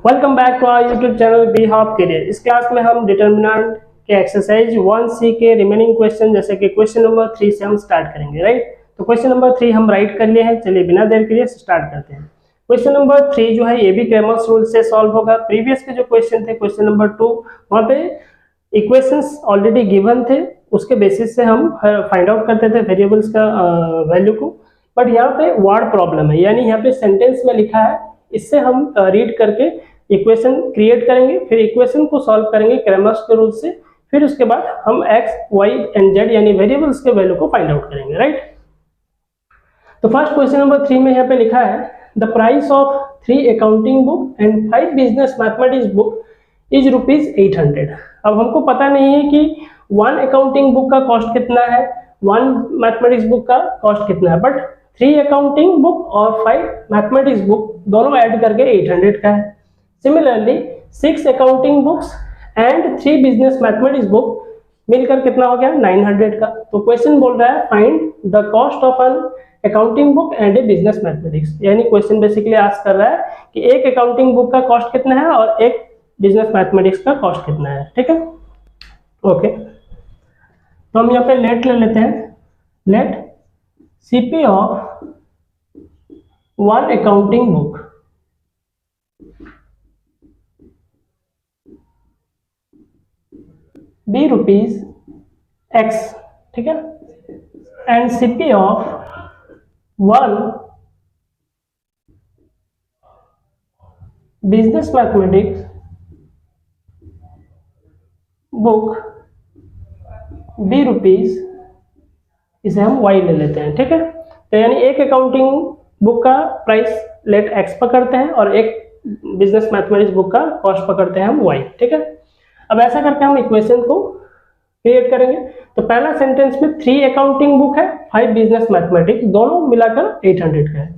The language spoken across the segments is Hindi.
Welcome back to our YouTube channel be hop career. इस क्लास में हम डिटर्मिनेंट के एक्सरसाइज 1C के रिमेनिंग क्वेश्चन जैसे कि क्वेश्चन नंबर 3 से हम स्टार्ट करेंगे, राइट। तो क्वेश्चन नंबर 3 हम राइट कर लिए हैं। चलिए बिना देर के लिए स्टार्ट करते हैं। क्वेश्चन नंबर 3 जो है ये भी क्रैमर्स रूल से सॉल्व होगा। प्रीवियस के जो क्वेश्चन थे क्वेश्चन नंबर 2 वहाँ पे इक्वेशंस ऑलरेडी गिवन थे, उसके बेसिस से हम फाइंड आउट करते थे वेरिएबल्स का वैल्यू को। बट यहाँ पे वर्ड प्रॉब्लम है, यानी यहाँ पे सेंटेंस में लिखा है, इससे हम रीड करके इक्वेशन क्रिएट करेंगे, फिर इक्वेशन को सॉल्व करेंगे क्रैमर्स के रूल से, फिर उसके बाद हम x, y एंड z यानी वेरिएबल्स के वैल्यू को फाइंड आउट करेंगे, राइट। तो फर्स्ट क्वेश्चन नंबर 3 में यहाँ पे लिखा है the price of 3 accounting book and 5 business mathematics book is ₹800। अब हमको पता नहीं है कि 1 अकाउंटिंग बुक का कॉस्ट कितना है, 1 मैथमेटिक्स बुक का कॉस्ट कितना है, बट 3 अकाउंटिंग बुक और 5 मैथमेटिक्स बुक दोनों ऐड करके 800 का है। Similarly 6 accounting books and 3 business mathematics book मिलकर कितना हो गया 900 का। तो क्वेश्चन बोल रहा है find the cost of an accounting book and A business mathematics, यानी क्वेश्चन बेसिकली आस्क कर रहा है कि एक अकाउंटिंग बुक का कॉस्ट कितना है और एक बिजनेस मैथमेटिक्स का कॉस्ट कितना है, ठीक है। ओके, तो हम यहाँ पे लेट ले लेते हैं। Let CP of 1 accounting book be ₹X, ठीक है, and CP of 1 business mathematics book be ₹, इसे हम Y ले लेते हैं, ठीक है। तो यानी एक अकाउंटिंग बुक का प्राइस लेट X पकड़ते हैं और एक बिजनेस मैथमेटिक्स बुक का कॉस्ट पकड़ते हैं हम Y, ठीक है। अब ऐसा करके हम इक्वेशन को क्रिएट करेंगे। तो पहला सेंटेंस में 3 अकाउंटिंग बुक है, 5 बिजनेस मैथमेटिक्स, दोनों मिलाकर 800 का है।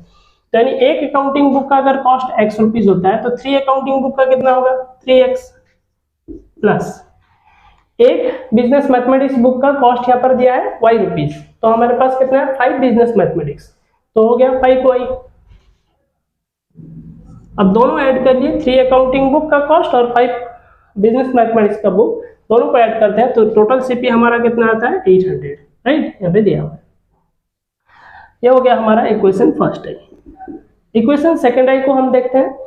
तो यानी एक अकाउंटिंग बुक का अगर कॉस्ट X रुपीज होता है तो 3 अकाउंटिंग बुक का कितना होगा 3X प्लस एक बिजनेस मैथमेटिक्स बुक का कॉस्ट यहाँ पर दिया है Y रुपीज, तो हमारे पास कितना है 5 बिजनेस मैथमेटिक्स, तो हो गया 5Y। अब दोनों ऐड कर लिए, 3 अकाउंटिंग बुक का कॉस्ट और 5 बिजनेस मैथमेटिक्स का बुक, दोनों को ऐड करते हैं तो टोटल सीपी हमारा कितना आता है 800, राइट, यहाँ पे दिया हुआ है। ये हो गया हमारा इक्वेशन फर्स्ट है। इक्वेशन सेकंड आई को हम देखते हैं।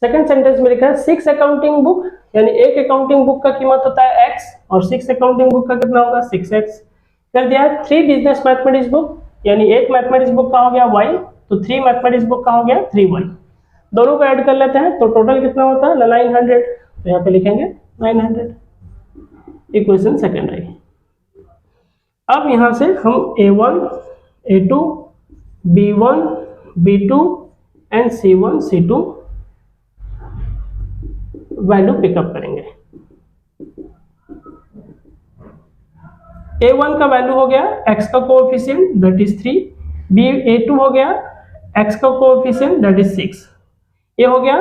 सेकंड सेंटेंस में लिखा है 6 अकाउंटिंग बुक, यानी एक अकाउंटिंग बुक का कीमत होता है X और 6 अकाउंटिंग बुक का कितना होगा 6X। कर दिया है 3 बिजनेस मैथमेटिक्स बुक, यानी एक मैथमेटिक्स बुक का हो गया Y, तो 3 मैथमेटिक्स बुक का हो गया 3Y, दोनों को ऐड कर लेते हैं तो टोटल कितना होता है 900, तो यहाँ पे लिखेंगे 900। इक्वेशन सेकंड आई। अब यहां से हम A1, A2, B1, B2 and C1, C2 value pickup करेंगे। A1 का वैल्यू हो गया X का कोएफिशिएंट दैट इज 3, A2 हो गया X का कोएफिशिएंट दैट इज 6, ये हो गया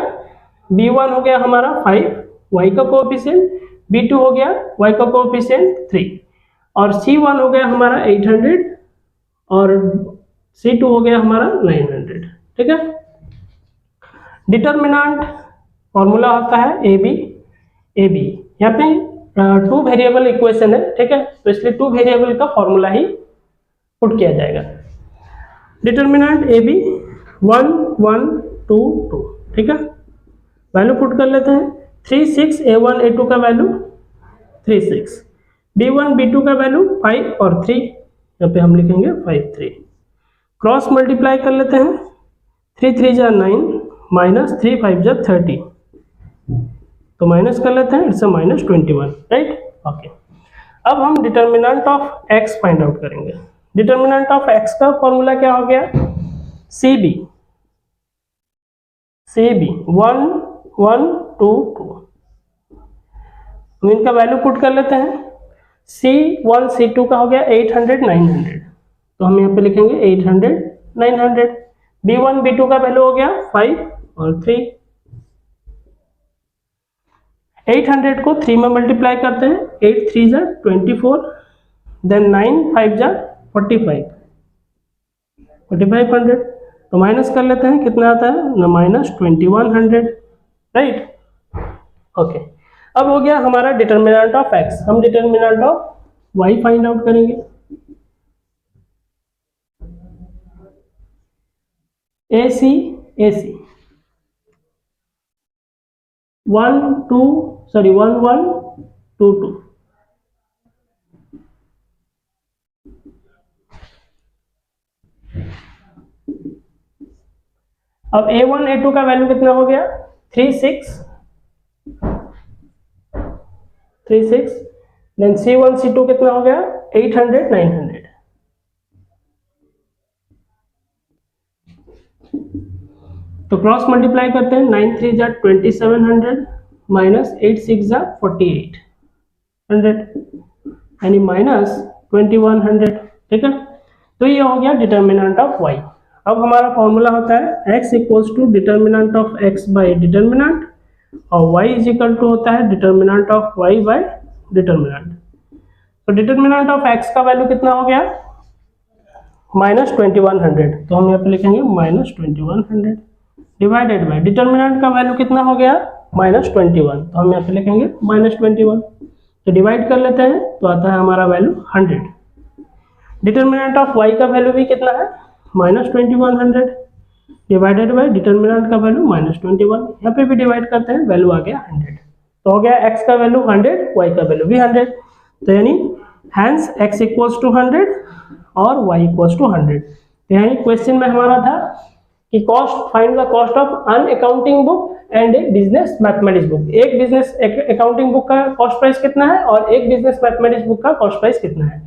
B1 हो गया हमारा 5, Y का कोएफिशिएंट, B2 हो गया Y का कोएफिशिएंट 3 और C1 हो गया हमारा 800 और C2 हो गया हमारा 900, ठीक है। डिटर्मिनेंट फॉर्मूला होता है AB। यहाँ पे 2 वेरिएबल इक्वेशन है, ठीक है, तो इसलिए 2 वेरिएबल का फॉर्मूला ही पुट किया जाएगा। डिटर्मिनेंट AB 1 1 2 2, ठीक है, वैल्यू पुट कर लेते हैं। 3 6 A1 A2 का वैल्यू 3 6, B1 B2 का वैल्यू 5 और 3, यहाँ पे हम लिखेंगे 5 3। क्रॉस मल्टीप्लाई कर लेते हैं, 3 3 जा 9 माइनस 3 5 जा 30, तो माइनस कर लेते हैं, इट्स अ -21, राइट। ओके, अब हम determinant of x find out करेंगे। डिटर्मिनेंट ऑफ x का फॉर्मूला क्या हो गया CB 1 1 2 2, हम इनका वैल्यू पुट कर लेते हैं। C1 C2 का हो गया 800 900, तो हम यहाँ पे लिखेंगे 800 900। B1 B2 का वैल्यू हो गया 5 और 3। 800 को 3 में मल्टीप्लाई करते हैं, 8 3 जा 24, देन 9 5 जा 45, 4500, तो माइनस कर लेते हैं, कितना आता है ना -2100, राइट। ओके, अब हो गया हमारा डिटर्मिनेंट ऑफ एक्स, हम determinant of y find out करेंगे। A C 1 2 sorry 1 1 2 2। अब A1 A2 का वैल्यू कितना हो गया 3 6 देन C1 C2 कितना हो गया 800 900। तो क्रॉस मल्टीप्लाई करते हैं, 9 3 जा 2700 माइनस 8 6 जा 4800 यानी माइनस 2100। ठीक है, तो ये हो गया डिटर्मिनेंट ऑफ y। अब हमारा फॉर्मूला होता है x equals to determinant of x by determinant और y इज इक्वल टू होता है determinant of y by determinant. तो डिटर्मिनेंट ऑफ x का वैल्यू कितना हो गया माइनस 2100, तो हम यहाँ पे लिखेंगे माइनस 2100 डिवाइडेड बाई डिटर्मिनेंट का वैल्यू कितना हो गया माइनस 21, तो हम यहाँ पे लिखेंगे माइनस 21। तो डिवाइड कर लेते हैं तो आता है हमारा वैल्यू 100। डिटर्मिनेंट ऑफ y का वैल्यू भी कितना है माइनस 2100 डिवाइडेड बाई डिटर्मिनेंट का वैल्यू माइनस 21। यहाँ पे भी डिवाइड करते हैं, वैल्यू आ गया 100। तो हो गया x का वैल्यू 100, y का वैल्यू भी 100। तो यानी हैंस x इक्वल्स टू 100 और y इक्वल्स टू 100। तो यानी क्वेश्चन में हमारा था कि cost, find the cost of an accounting book and A business mathematics book. एक बिजनेस अकाउंटिंग बुक का कॉस्ट प्राइस कितना है और एक बिजनेस मैथमेटिक्स बुक का कॉस्ट प्राइस कितना है।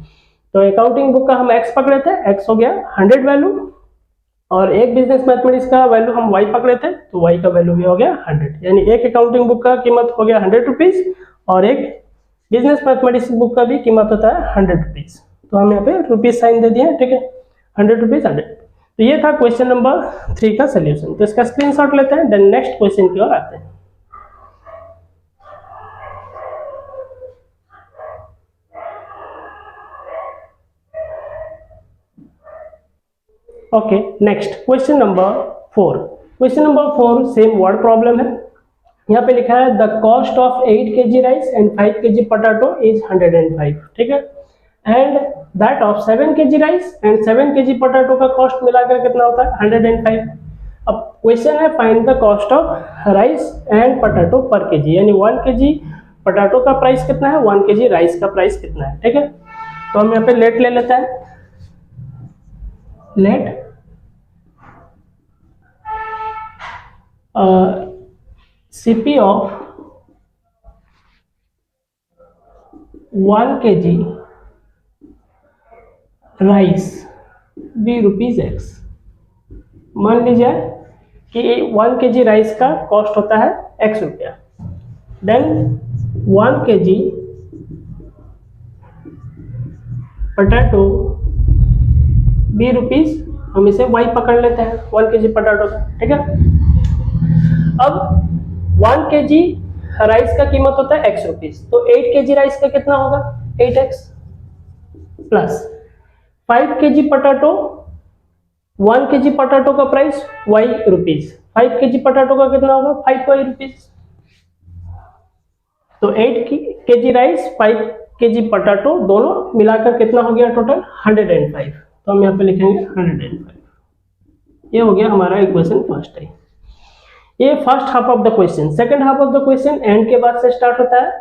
तो अकाउंटिंग बुक का हम x पकड़े थे, x हो गया 100 वैल्यू, और एक बिजनेस मैथमेटिक्स का वैल्यू हम y पकड़े थे, तो y का वैल्यू भी हो गया 100। यानी एक अकाउंटिंग बुक का कीमत हो गया 100 रुपीज और एक बिजनेस मैथमेटिक्स बुक का भी कीमत होता है 100 रुपीज। तो हम यहाँ पे रुपीज साइन दे दिए, ठीक है, 100 रुपीज 100। तो ये था क्वेश्चन नंबर 3 का सोल्यूशन। तो इसका स्क्रीनशॉट लेते हैं, देन नेक्स्ट क्वेश्चन की ओर आते हैं। Okay, next question number 4। Question number 4 same word problem है। यहाँ पे लिखा है the cost of 8 kg rice and 5 kg potato is 105। ठीक है, and that of 7 kg rice and 7 kg potato का कॉस्ट मिलाकर कितना होता है 105। अब क्वेश्चन है find the cost of rice and potato पर केजी, यानी 1 kg पोटैटो का प्राइस कितना है, 1 kg राइस का प्राइस कितना है। ठीक है, तो हम यहाँ पे लेट ले लेते हैं। Let CP of 1 kg rice be rupees x. मान लीजिए कि 1 kg राइस का कॉस्ट होता है x रुपया, then 1 kg potato be rupees, हम इसे y पकड़ लेते हैं 1 kg पोटैटो का। ठीक है, अब 1 kg राइस का कीमत होता है x रुपीज, तो 8 kg राइस का कितना होगा 8x plus 5 kg potato, 1 kg potato का price y rupees, 5 kg potato का कितना होगा 5y रुपीज। तो 8 kg राइस 5 kg पोटैटो दोनों मिलाकर कितना हो गया टोटल 105। तो हम यहाँ पे लिखेंगे 105। ये हो गया हमारा इक्वेशन फर्स्ट है। ये first half of the question. Second half of the question and के बाद से स्टार्ट होता है।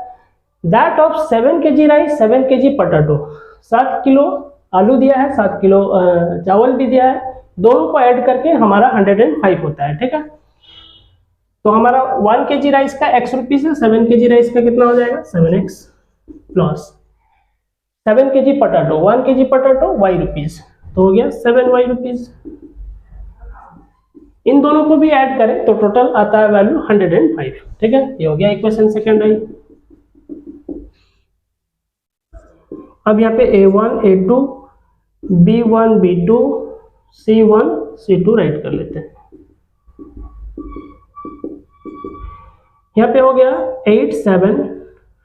That of 7 kg rice 7 kg potato, 7 kilo आलू दिया है, 7 किलो चावल भी दिया है, दोनों को ऐड करके हमारा 105 होता है। ठीक है, तो हमारा 1 kg राइस का x रुपीज है, 7 kg राइस का कितना हो जाएगा 7x plus 7 kg potato, 1 kg potato y rupees, तो हो गया 7y रुपीज। इन दोनों को भी ऐड करें तो टोटल आता है वैल्यू 105। ठीक है, ये हो गया इक्वेशन सेकंड आई। अब यहाँ पे A1 A2 B1 B2 C1 C2 right कर लेते हैं। यहाँ पे हो गया 8 7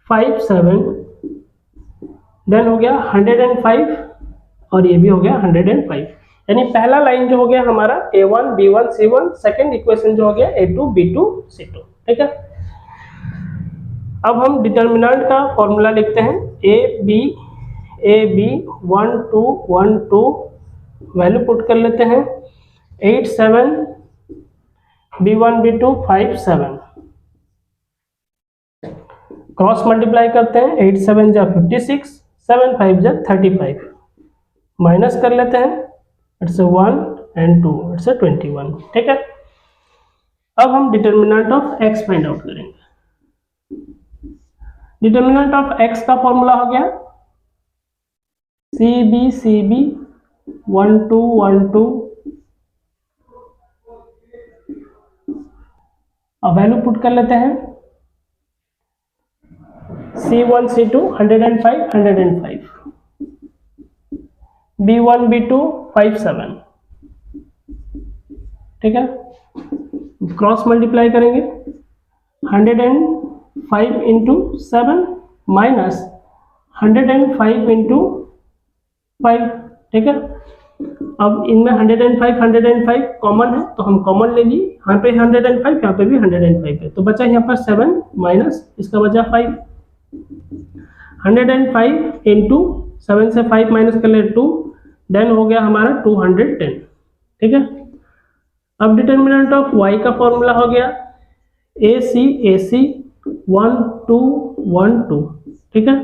5 7, देन हो गया 105 और ये भी हो गया 105। यानी पहला लाइन जो हो गया हमारा A1 B1 C1, second equation जो हो गया A2 B2 C2। ठीक है। अब हम डिटर्मिनेंट का फॉर्मूला लिखते हैं, ए बी 1 2 1 2, वैल्यू पुट कर लेते हैं 8 7 B1 B2 5 7, क्रॉस मल्टीप्लाई करते हैं 8 7 जा 56, 7 5 जा 35, माइनस कर लेते हैं, इट्स 1 and 2, इट्स 21, ठीक है। अब हम determinant of x find out करेंगे। डिटर्मिनेंट ऑफ x का फॉर्मूला हो गया CB 1 2 1 2, अब वैल्यू पुट कर लेते हैं C1 C2 105 105, B1 B2 5 7, ठीक है। क्रॉस मल्टीप्लाई करेंगे 105 इंटू 7 माइनस 105 इंटू 5, ठीक है। अब इनमें 105 कॉमन है तो हम कॉमन ले लिए, यहाँ पे 105, यहाँ पे भी 105 है, तो बचा यहाँ पर 7 माइनस इसका बचा 5, 105 इंटू 7 से 5 माइनस कर ले 2, देन हो गया हमारा 210, ठीक है। अब डिटर्मिनेंट ऑफ y का फॉर्मूला हो गया AC 1 2 1 2, ठीक है।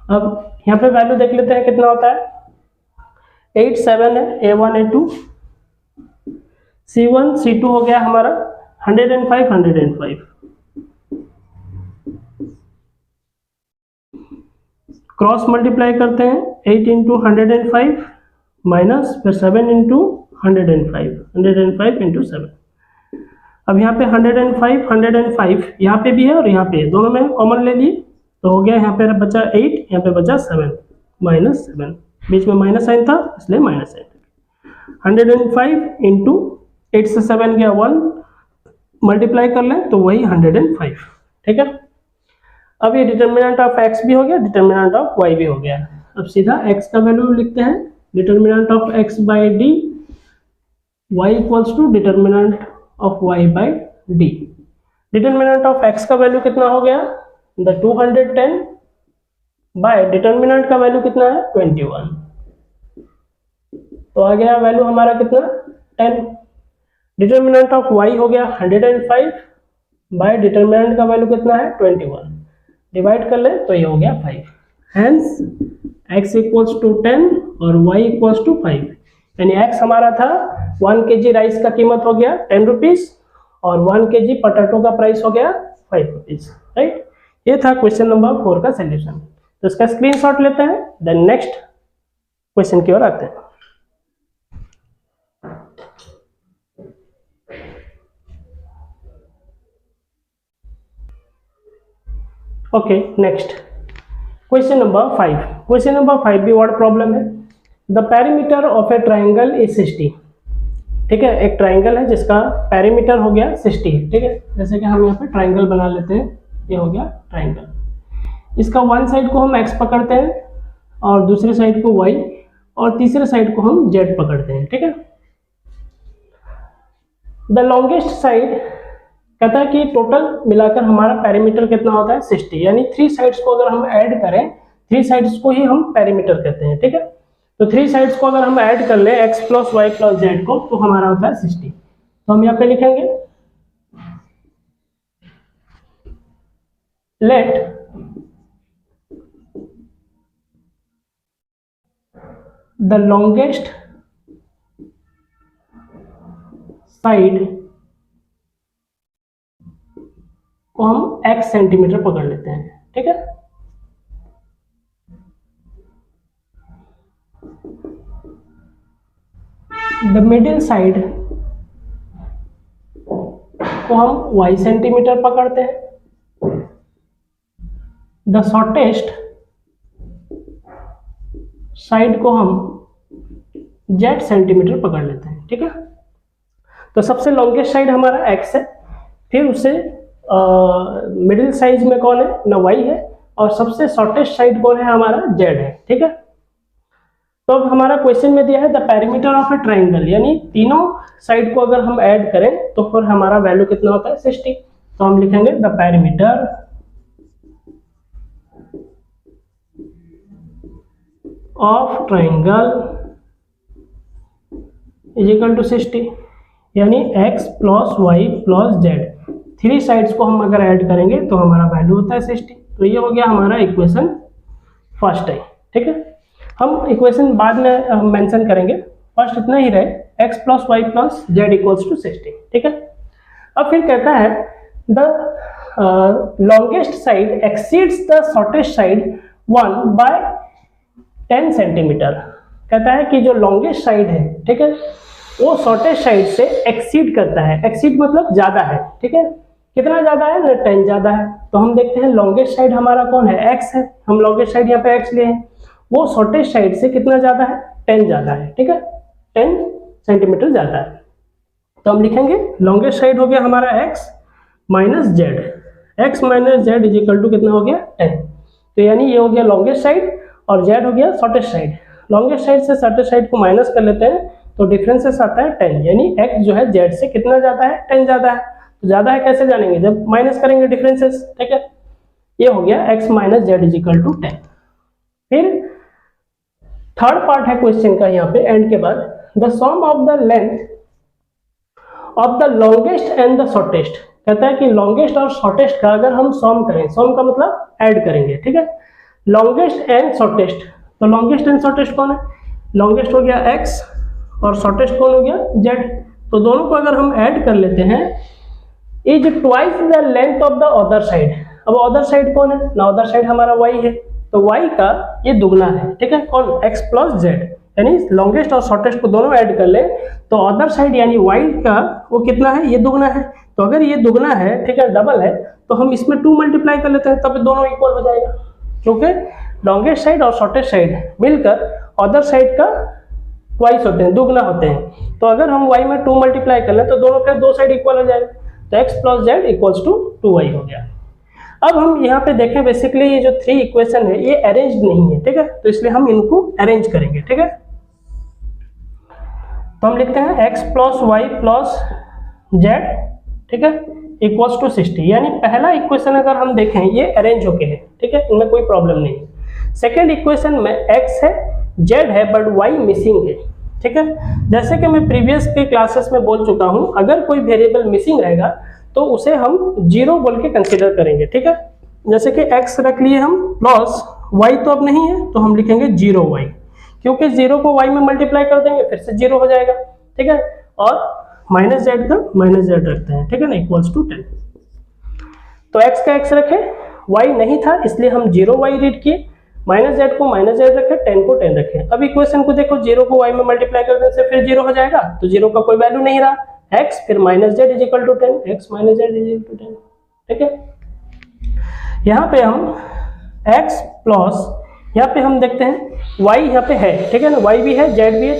अब यहाँ पे वैल्यू देख लेते हैं कितना होता है, 8 7 है, A1 A2, C1 C2 हो गया हमारा 105 105, क्रॉस मल्टीप्लाई करते हैं 8 इंटू 105 माइनस फिर 7 इंटू 105 इंटू 7। अब यहाँ पे 105 यहाँ पे भी है और यहाँ पे है, दोनों में कॉमन ले लिए तो हो गया, यहाँ पे बचा 8, यहाँ पे बचा 7 माइनस 7, बीच में माइनस साइन था इसलिए माइनस साइन। 105 इंटू 8 से 7 गया 1, मल्टीप्लाई कर लें तो वही 105, ठीक है। अब ये डिटर्मिनेंट ऑफ x भी हो गया, डिटर्मिनेंट ऑफ y भी हो गया। अब सीधा x का वैल्यू लिखते हैं, determinant of x by D, y equals to determinant of y by D. Determinant of x का वैल्यू कितना हो गया, द 210 बाय डिटर्मिनेंट का वैल्यू कितना है 21, तो आ गया वैल्यू हमारा कितना 10। डिटर्मिनेंट ऑफ y हो गया 105 बाय डिटर्मिनेंट का वैल्यू कितना है 21, डिवाइड कर ले तो ये हो गया 5, हेंस x इक्वल्स टू 10 और y इक्वल्स टू 5, यानी x हमारा था 1 kg राइस का कीमत हो गया 10 रुपीज और 1 kg पोटैटो का प्राइस हो गया 5 रुपीज, राइट। ये था क्वेश्चन नंबर 4 का सॉल्यूशन, तो इसका स्क्रीनशॉट लेते हैं, देन नेक्स्ट क्वेश्चन की ओर आते हैं। Okay, next question number 5। Question number 5 भी वर्ड प्रॉब्लम है। The perimeter of A triangle is 60, ठीक है। एक ट्राइंगल है जिसका पेरीमीटर हो गया 60, ठीक है। जैसे कि हम यहाँ पे ट्राइंगल बना लेते हैं, ये हो गया ट्राइंगल। इसका वन साइड को हम x पकड़ते हैं और दूसरे साइड को y और तीसरे साइड को हम z पकड़ते हैं, ठीक है। द लॉन्गेस्ट साइड कहता है कि टोटल मिलाकर हमारा पेरीमीटर कितना होता है 60, यानी 3 साइड्स को अगर हम ऐड करें, 3 साइड्स को ही हम पेरीमीटर कहते हैं, ठीक है। तो 3 साइड्स को अगर हम ऐड कर ले x plus y plus z को, तो हमारा होता है 60। तो हम यहाँ पे लिखेंगे लेट द लॉन्गेस्ट साइड को हम x सेंटीमीटर पकड़ लेते हैं, ठीक है। द मिडिल साइड को हम y सेंटीमीटर पकड़ते हैं। द शॉर्टेस्ट साइड को हम z सेंटीमीटर पकड़ लेते हैं, ठीक है। तो सबसे लॉन्गेस्ट साइड हमारा x है, फिर उससे मिडिल साइज में कौन है ना y है, और सबसे शॉर्टेस्ट साइड कौन है हमारा z है, ठीक है। तो अब हमारा क्वेश्चन में दिया है the perimeter of A triangle, यानी तीनों साइड को अगर हम ऐड करें तो फिर हमारा वैल्यू कितना होता है 60। तो हम लिखेंगे the perimeter of triangle is equal to 60, यानी x plus y plus z, three sides को हम अगर ऐड करेंगे तो हमारा वैल्यू होता है 60। तो ये हो गया हमारा इक्वेशन फर्स्ट है। ठीक है, हम इक्वेशन बाद में मेंशन करेंगे, फर्स्ट इतना ही रहे x plus y plus z equals to 60। ठीक है, अब फिर कहता है the longest side exceeds the shortest side 1 by 10 centimetre. कहता है कि जो लॉन्गेस्ट साइड है, ठीक है, वो शॉर्टेस्ट साइड से एक्सीड करता है। एक्सीड मतलब ज्यादा है। ठीक है, कितना ज्यादा है ना, 10 ज्यादा है। तो हम देखते हैं लॉन्गेस्ट साइड हमारा कौन है, x है, हम लॉन्गेस्ट साइड यहाँ पे x लिए हैं, वो शॉर्टेस्ट साइड से कितना ज्यादा है, 10 ज्यादा है। ठीक है, 10 सेंटीमीटर ज्यादा है। तो हम लिखेंगे लॉन्गेस्ट साइड हो गया हमारा x minus z, x minus z is equal to कितना हो गया 10। तो यानी ये हो गया लॉन्गेस्ट साइड और z हो गया शॉर्टेस्ट साइड। लॉन्गेस्ट साइड से शॉर्टेस्ट साइड को माइनस कर लेते हैं तो डिफरेंसेस आता है 10, यानी x जो है z से कितना ज्यादा है, 10 ज्यादा है। तो ज्यादा है कैसे जानेंगे, जब माइनस करेंगे डिफरेंसेस। ठीक है, ये हो गया x minus z is equal to 10। फिर थर्ड पार्ट है क्वेश्चन का यहाँ पे एंड के बाद, the sum of the length of the longest and the shortest. कहता है कि लॉन्गेस्ट और शॉर्टेस्ट का अगर हम सम करें, सम का मतलब ऐड करेंगे। ठीक है, लॉन्गेस्ट एंड शॉर्टेस्ट, तो लॉन्गेस्ट एंड शॉर्टेस्ट कौन है, लॉन्गेस्ट हो गया x और शॉर्टेस्ट कौन हो गया z। तो दोनों को अगर हम ऐड कर लेते हैं, is twice the length of the other side. अब अदर साइड कौन है ना, अदर साइड हमारा y है, तो y का ये दुगना है। ठीक है, कौन, x प्लस z, यानी लॉन्गेस्ट और शॉर्टेस्ट को दोनों ऐड कर ले तो अदर साइड यानी y का वो कितना है, ये दुगना है। तो अगर ये दुगना है, ठीक है, डबल है, तो हम इसमें 2 मल्टीप्लाई कर लेते हैं, तब दोनों इक्वल हो जाएगा, क्योंकि लॉन्गेस्ट साइड और शॉर्टेस्ट साइड मिलकर अदर साइड का ट्वाइस होते हैं, दुगना होते हैं। तो अगर हम y में 2 मल्टीप्लाई कर लें तो दोनों का दो साइड इक्वल हो जाएगा, तो x plus z equals to 2y हो गया। अब हम यहाँ पे देखें, बेसिकली ये जो 3 इक्वेशन है ये अरेंज नहीं है। ठीक है, तो इसलिए हम इनको अरेंज करेंगे। ठीक है, तो हम लिखते हैं x plus y plus z, ठीक है, इक्वल्स टू 60, यानी पहला इक्वेशन अगर हम देखें ये अरेंज होके है। ठीक है, इनमें कोई प्रॉब्लम नहीं है। सेकेंड इक्वेशन में x है, z है, बट y मिसिंग है। ठीक है, जैसे कि मैं प्रीवियस के क्लासेस में बोल चुका हूं, अगर कोई वेरिएबल मिसिंग रहेगा तो उसे हम 0 बोल के कंसीडर करेंगे। ठीक है, जैसे कि x रख लिए हम प्लस y तो अब नहीं है, तो हम लिखेंगे 0y, क्योंकि 0 को y में मल्टीप्लाई कर देंगे फिर से 0 हो जाएगा। ठीक है, और माइनस जेड का माइनस जेड रखते हैं। ठीक है ना, इक्वल्स टू 10। तो x का x रखे, y नहीं था इसलिए हम 0y रीड किए, माइनस जेड को माइनस जेड रखे, 10 को 10 रखे। अब इक्वेशन को देखो, 0 को y में मल्टीप्लाई करने से फिर 0 हो जाएगा, तो 0 का कोई वैल्यू नहीं रहा, x फिर minus z is equal to 10, x minus z is equal to 10। ठीक है, यहाँ पे हम x प्लस, यहाँ पे हम देखते हैं y यहाँ पे है। ठीक है ना, y भी है, z भी है,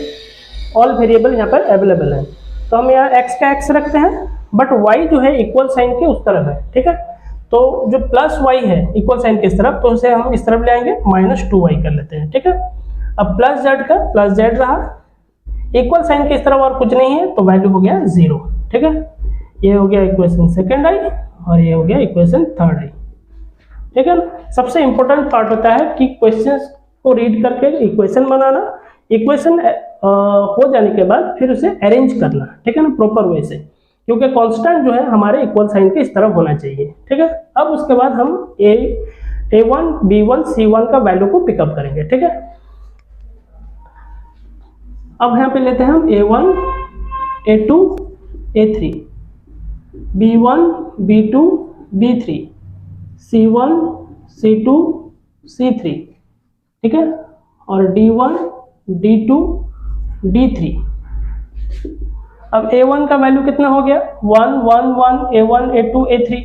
ऑल वेरिएबल यहाँ पर अवेलेबल है। तो हम यहाँ x का x रखते हैं, बट y जो है इक्वल साइन के उस तरफ है। ठीक है, तो जो प्लस y है इक्वल साइन के इस तरफ, तो उसे हम इस तरफ ले आएंगे, माइनस 2y कर लेते हैं। ठीक है, अब प्लस z का प्लस z रहा, इक्वल साइन के इस तरफ और कुछ नहीं है, तो वैल्यू हो गया 0। ठीक है, ये हो गया इक्वेशन सेकंड आई और ये हो गया इक्वेशन थर्ड आई। ठीक है ना, सबसे इंपॉर्टेंट पार्ट होता है कि क्वेश्चंस को रीड करके इक्वेशन बनाना, इक्वेशन हो जाने के बाद फिर उसे अरेंज करना। ठीक है ना, प्रॉपर वे से, क्योंकि कांस्टेंट जो है हमारे इक्वल साइन के इस तरफ होना चाहिए। ठीक है, अब उसके बाद हम a1 b1 c1 का वैल्यू को पिकअप करेंगे। ठीक है, अब यहाँ पे लेते हैं हम a1 a2 a3, b1 b2 b3, c1 c2 c3। ठीक है, और d1 d2 d3। अब a1 का वैल्यू कितना हो गया, 1 1 1 a1 a2 a3,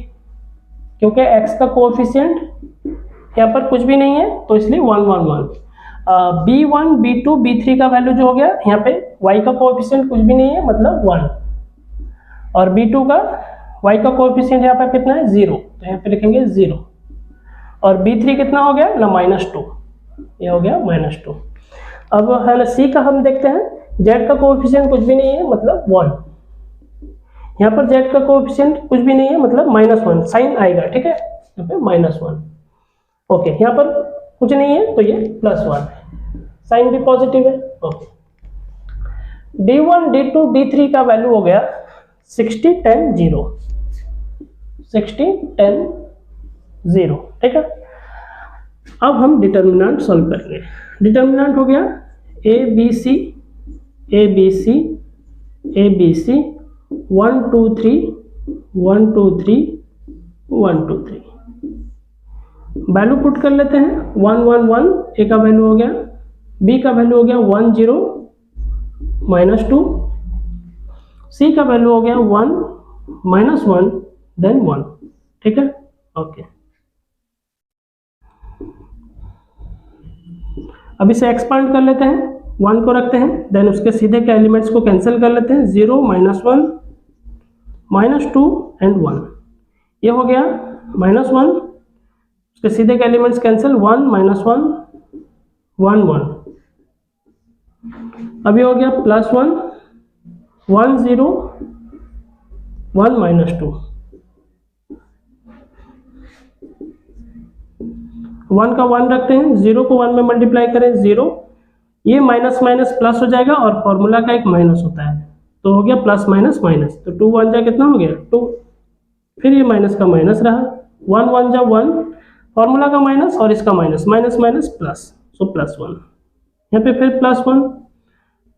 क्योंकि x का कोएफिशिएंट यहाँ पर कुछ भी नहीं है तो इसलिए 1 1 1। b1 b2 b3 का वैल्यू जो हो गया, यहाँ पे y का कोएफिशिएंट कुछ भी नहीं है मतलब 1, और b2 का y का कोएफिशिएंट यहाँ पर कितना है 0, तो यहाँ पे लिखेंगे 0, और b3 कितना हो गया ना -2, ये हो गया -2। अब है ना सी का हम देखते हैं, जेड का कोएफिशिएंट कुछ भी नहीं है मतलब 1, यहाँ पर जेड का कोएफिशिएंट कुछ भी नहीं है मतलब -1, साइन आएगा, ठीक है, यहाँ पे -1। ओके, यहाँ पर कुछ नहीं है तो ये +1, साइन भी पॉजिटिव है। ओके, D1 D2 D3 का वैल्यू हो गया 60 10 0, 60 10 0, ठीक है। अब हम डिटर्मिनेंट सॉल्व करेंगे। डिटर्मिनेंट हो गया A B C A B C A B C 1 2 3 1 2 3 1 2 3, value put कर लेते हैं। 1 1 1 ए का वैल्यू हो गया, बी का वैल्यू हो गया 1 0 -2, सी का वैल्यू हो गया 1 -1 देन 1, ठीक है। ओके, अब इसे एक्सपांड कर लेते हैं, 1 को रखते हैं, देन उसके सीधे के एलिमेंट्स को कैंसिल कर लेते हैं, 0 -1 -2 एंड 1, ये हो गया -1, उसके सीधे के एलिमेंट्स कैंसिल, 1 -1 1 1, अभी हो गया +1 1 0 1 -2, 1 का 1 रखते हैं, 0 को 1 में मल्टीप्लाई करें 0, ये माइनस माइनस प्लस हो जाएगा और फॉर्मूला का एक माइनस होता है, तो हो गया प्लस माइनस माइनस, तो 2 1 जा कितना हो गया 2, फिर ये माइनस का माइनस रहा, 1 1 जा 1, फॉर्मूला का माइनस और इसका माइनस, माइनस माइनस प्लस, सो +1, यहाँ पे फिर +1,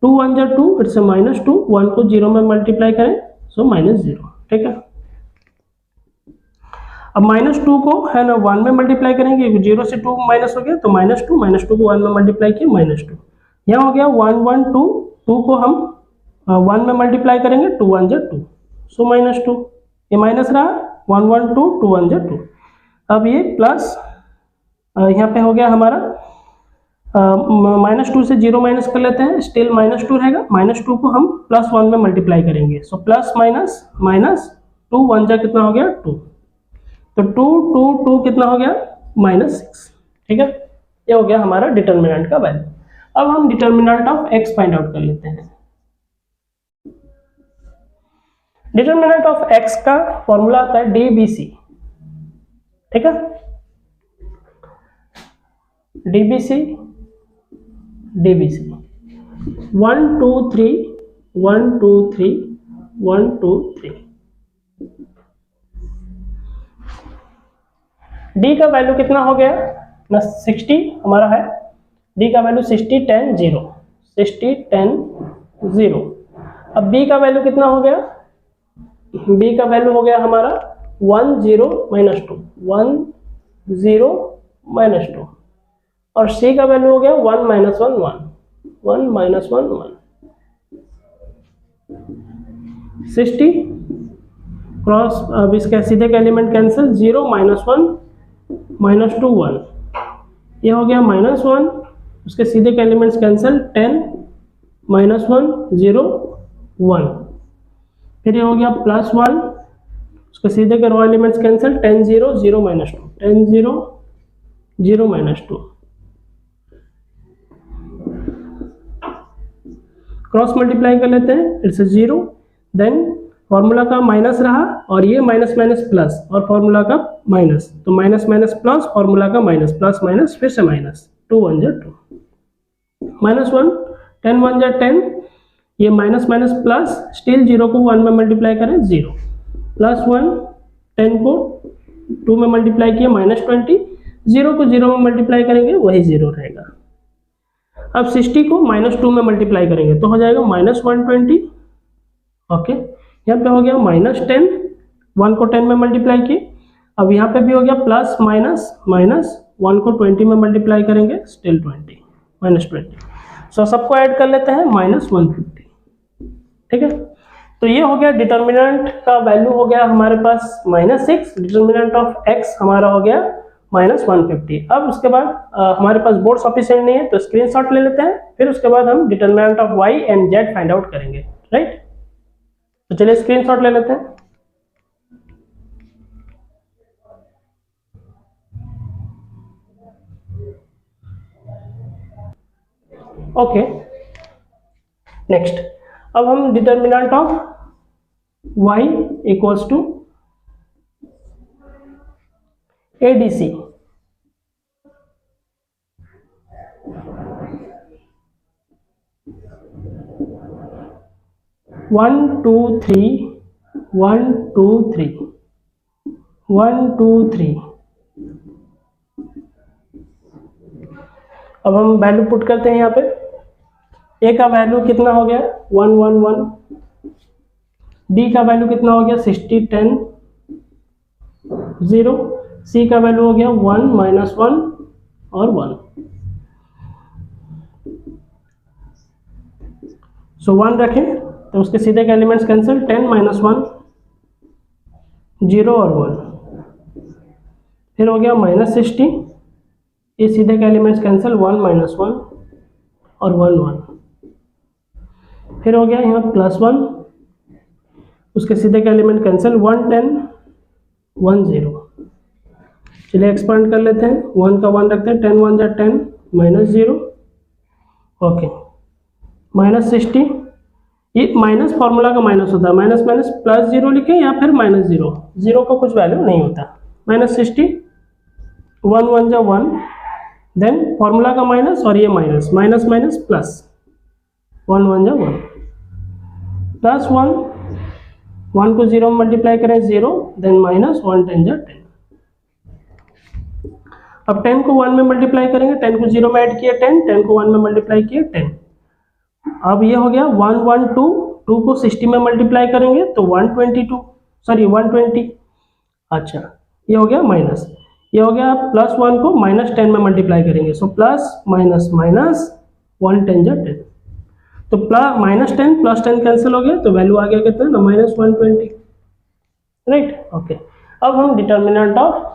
2 1 जा 2, इट्स -2, 1 को 0 में मल्टीप्लाई करें सो -0, ठीक है। अब -2 को है ना 1 में मल्टीप्लाई करेंगे, 0 से 2 माइनस हो गया तो -2 को 1 में मल्टीप्लाई किया -2, यहाँ हो गया 1 1 2, 2 को हम 1 में मल्टीप्लाई करेंगे, 2 1 जा 2, सो -2, ये माइनस रहा, 1 1 2 2 1 जा 2, अब ये प्लस यहाँ पे हो गया हमारा -2 से 0 माइनस कर लेते हैं, स्टिल -2 रहेगा, -2 को हम +1 में मल्टीप्लाई करेंगे, सो प्लस माइनस माइनस 2 1 जा कितना हो गया 2, तो 2 2 2 कितना हो गया -6, ठीक है। ये हो गया हमारा डिटर्मिनेंट का वैल्यू। अब हम determinant of x find out कर लेते हैं। डिटर्मिनेंट ऑफ x का फॉर्मूला आता है DBC, ठीक है, DBC DBC 1 2 3 1 2 3 1 2 3, D का वैल्यू कितना हो गया ना 60 हमारा है, D का वैल्यू 60 10 0, 60 10 0, अब B का वैल्यू कितना हो गया, B का वैल्यू हो गया हमारा 1 0 -2, 1 0 -2, और C का वैल्यू हो गया 1 -1 1, 1 -1 1, 60 क्रॉस, अब इसके सीधे का एलिमेंट कैंसिल, 0 -1 -2 1, ये हो गया -1, उसके सीधे के एलिमेंट्स कैंसिल, 10 -1 0 1, फिर ये हो गया +1, उसके सीधे के रो एलिमेंट्स कैंसिल, 10 0 0 -2, 10 0 0 -2, क्रॉस मल्टीप्लाई कर लेते हैं, इट्स 0, देन फॉर्मूला का माइनस रहा और ये माइनस माइनस प्लस और फॉर्मूला का माइनस, तो माइनस माइनस प्लस, फॉर्मूला का माइनस, प्लस माइनस फिर से माइनस, 2 1 जा 2, -1 10 1 जा 10, ये माइनस माइनस प्लस, स्टिल 0 को 1 में मल्टीप्लाई करें 0, +1 10 को 2 में मल्टीप्लाई किया -20, 0 को 0 में मल्टीप्लाई करेंगे वही 0 रहेगा। अब 60 को -2 में मल्टीप्लाई करेंगे तो हो जाएगा -120, ओके, यहाँ पे हो गया -10, 1 को 10 में मल्टीप्लाई किए, अब यहाँ पे भी हो गया प्लस माइनस माइनस, 1 को 20 में मल्टीप्लाई करेंगे स्टिल 20 -20, सो सबको ऐड कर लेते हैं -150, ठीक है। तो ये हो गया डिटर्मिनेंट का वैल्यू हो गया हमारे पास -6, डिटर्मिनेंट ऑफ x हमारा हो गया -150। अब उसके बाद हमारे पास बोर्ड सफिशिएंट नहीं है तो स्क्रीनशॉट ले लेते हैं, फिर उसके बाद हम determinant of y and z find out करेंगे, राइट। तो चलिए स्क्रीनशॉट ले लेते हैं। ओके नेक्स्ट, अब हम determinant of y equals to ADC, one two three 1 2 3 1 2 3। अब हम वैल्यू पुट करते हैं यहाँ पे। ए का वैल्यू कितना हो गया 1 1 1, डी का वैल्यू कितना हो गया 60 10 0, सी का वैल्यू हो गया 1 -1 और 1। सो 1 रखें तो उसके सीधे के एलिमेंट्स कैंसिल, 10 -1 0 और 1। फिर हो गया -60, ये सीधे के एलिमेंट्स कैंसिल, 1 -1 और 1 1। फिर हो गया यहाँ +1, उसके सीधे के एलिमेंट कैंसिल, 1 10 1 0। चलिए एक्सपांड कर लेते हैं, 1 का 1 रखते हैं, 10 1 जा 10 -0। ओके -60, ये माइनस फॉर्मूला का माइनस होता है, माइनस माइनस +0 लिखें या फिर -0, 0 का कुछ वैल्यू नहीं होता। -60, 1 1 जा 1, देन फॉर्मूला का माइनस और ये माइनस, माइनस माइनस प्लस, 1 1 जा 1 +1, 1 को 0 में मल्टीप्लाई करें 0, देन -1 10 जा 10। अब 10 को 1 में मल्टीप्लाई करेंगे, 10 को 0 में ऐड किए 10, 10 को 1 में मल्टीप्लाई किए 10। अब ये हो गया 1 1 2, 2 को 60 में मल्टीप्लाई करेंगे तो 120। अच्छा ये हो गया माइनस, ये हो गया +1 को -10 में मल्टीप्लाई करेंगे, सो प्लस माइनस माइनस 1 10 जा 10। तो -10 +10 कैंसिल हो गया, तो वैल्यू आ गया कितना ना -120, राइट। ओके अब हम determinant of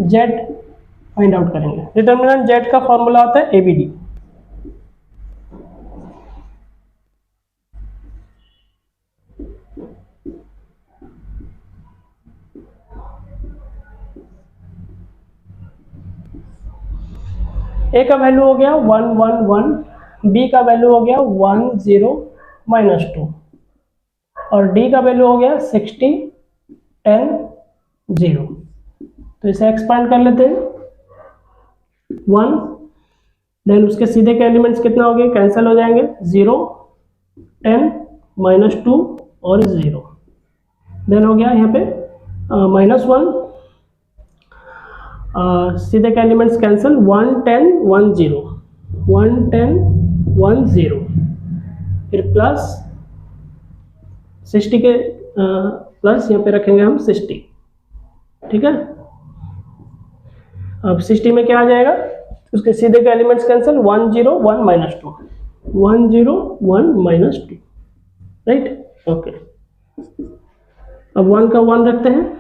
z find out करेंगे। डिटर्मिनेंट z का फॉर्मूला होता है ABD। ए का वैल्यू हो गया 1 1 1, बी का वैल्यू हो गया 1 0 -2 और डी का वैल्यू हो गया 60 10 0। तो इसे एक्सपांड कर लेते हैं, 1, देन उसके सीधे के एलिमेंट्स कितना हो गए, कैंसिल हो जाएंगे, 0 10 -2 और 0। देन हो गया यहाँ पे -1, सीधे के एलिमेंट्स कैंसिल, 1 10 1 0 1 10 1 0, फिर प्लस 60 के प्लस यहाँ पे रखेंगे हम 60, ठीक है। अब 60 में क्या आ जाएगा, उसके सीधे के एलिमेंट्स कैंसिल, 1 0 1 -2 1 0 1 -2, राइट। ओके अब 1 का 1 रखते हैं,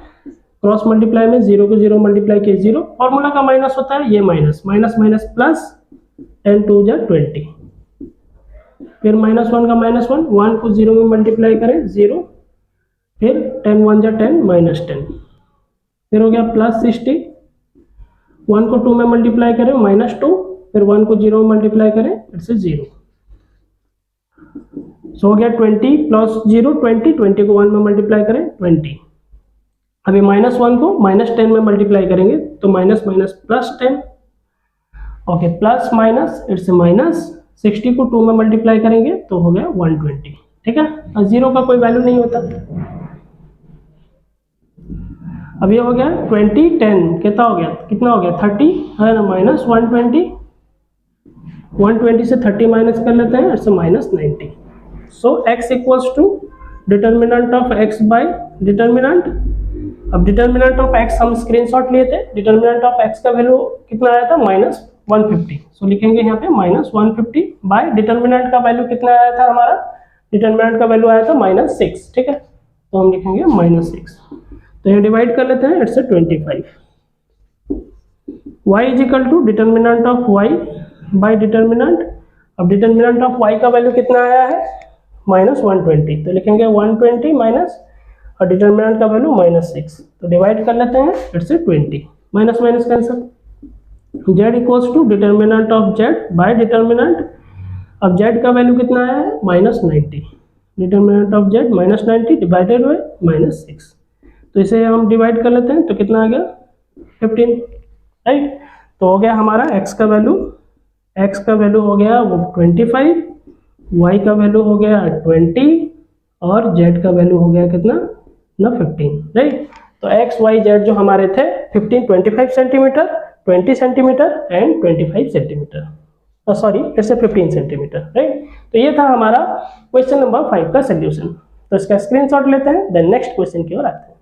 क्रॉस मल्टीप्लाई में 0 को 0 मल्टीप्लाई किए 0, फॉर्मूला का माइनस होता है, ये माइनस माइनस माइनस प्लस, 10 2 जा 20, फिर -1 का -1, 1 को 0 में मल्टीप्लाई करें 0, फिर 10 1 जा 10 -10, फिर हो गया +60, 1 को 2 में मल्टीप्लाई करें -2, फिर 1 को 0 में मल्टीप्लाई करें फिर से 0, सो हो गया 20 + 0 20, 20 को 1 में मल्टीप्लाई करें 20। अभी -1 को -10 में मल्टीप्लाई करेंगे तो minus minus +10, okay plus minus it's minus, 60 को 2 में मल्टीप्लाई करेंगे तो हो गया 120, ठीक है। और 0 का कोई वैल्यू नहीं होता। अब ये हो गया 20 10 कितना हो गया 30 है ना, -120, 120 से 30 माइनस कर लेते हैं, it's -90। So x equals to determinant of x by determinant. अब डिटर्मिनेंट ऑफ x हम स्क्रीनशॉट लिए थे, डिटर्मिनेंट ऑफ x का वैल्यू कितना आया था -150, सो लिखेंगे यहाँ पे -150 बाय डिटर्मिनेंट का वैल्यू कितना आया था हमारा, डिटर्मिनेंट का वैल्यू आया था -6, ठीक है। तो हम लिखेंगे -6, तो ये डिवाइड कर लेते हैं, it's 25। y is equal to determinant of y by determinant. अब डिटर्मिनेंट ऑफ y का वैल्यू कितना आया है -120, तो लिखेंगे 120 माइनस और डिटर्मिनेंट का वैल्यू -6, तो डिवाइड कर लेते हैं, it's 20, minus minus cancel, z equals to determinant of z by determinant. अब z का वैल्यू कितना आया है -90, determinant of z -90 divided by -6। तो इसे हम डिवाइड कर लेते हैं तो कितना आ गया 15, राइट। तो हो गया हमारा x का वैल्यू हो गया वो 25, y का वैल्यू हो गया 20 और z का वैल्यू हो गया कितना ना 15, राइट। तो x y z जो हमारे थे 25 centimetre, 20 centimetre and 25 centimetre, sorry it's 15 centimetre, right. तो ये था हमारा क्वेश्चन नंबर 5 का सोल्यूशन। तो इसका स्क्रीनशॉट लेते हैं, देन नेक्स्ट क्वेश्चन की ओर आते हैं।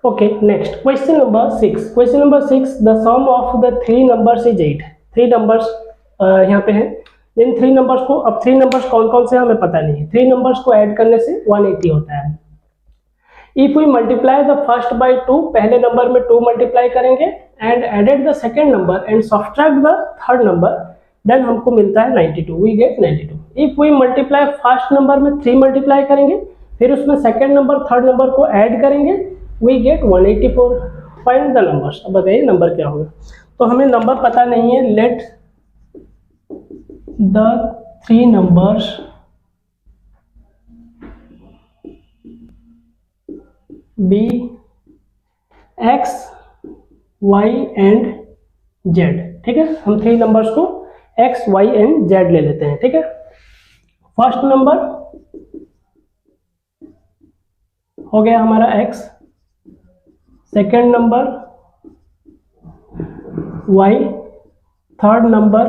Okay, next question number 6. Question number 6, the sum of the three numbers is 8. Three numbers यहाँ पे हैं। इन थ्री नंबर्स को, अब थ्री नंबर्स कौन कौन से हमें पता नहीं है, थ्री नंबर्स को ऐड करने से 180 होता है। If we multiply the first by 2, पहले नंबर में 2 मल्टीप्लाई करेंगे and added the second number and subtract the third number, then हमको मिलता है 92, we get 92। If we multiply first number में 3 मल्टीप्लाई करेंगे, फिर उसमें सेकेंड नंबर थर्ड नंबर को ऐड करेंगे, we get 184। Find the numbers. अब बताइए नंबर क्या होगा। तो हमें नंबर पता नहीं है, let the three numbers be x y and z, ठीक है। हम थ्री नंबर्स को x y एंड z ले लेते हैं, ठीक है। फर्स्ट नंबर हो गया हमारा x, second number y, third number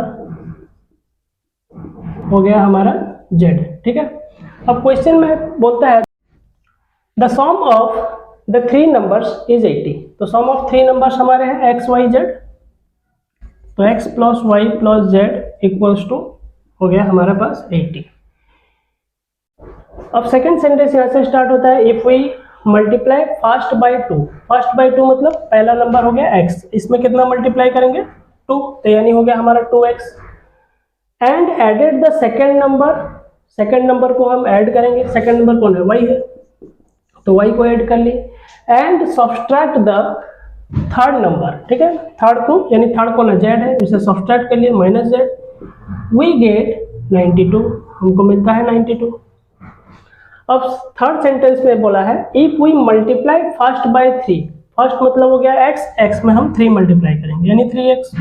हो गया हमारा z, ठीक है। अब क्वेश्चन में बोलता है the sum of the three numbers is 80। तो सम ऑफ थ्री नंबर्स हमारे हैं x y z, तो x प्लस y प्लस z इक्वल्स टू हो गया हमारे पास 80। अब सेकेंड सेंटेंस यहाँ से स्टार्ट होता है, if we multiply first by 2। First by 2 मतलब पहला नंबर हो गया x, इसमें कितना मल्टीप्लाई करेंगे 2, तो यानी हो गया हमारा 2x and added the second number, second number को हम ऐड करेंगे, सेकेंड नंबर कौन है y है, तो y को ऐड कर ली and subtract the third number, ठीक है। थर्ड को यानी थर्ड कौन है z है, उसे सब्ट्रैक्ट कर लिए -z, वी गेट 92, हमको मिलता है 92। अब थर्ड सेंटेंस में बोला है if we multiply first by 3, first मतलब हो गया x, x में हम 3 मल्टीप्लाई करेंगे यानी 3x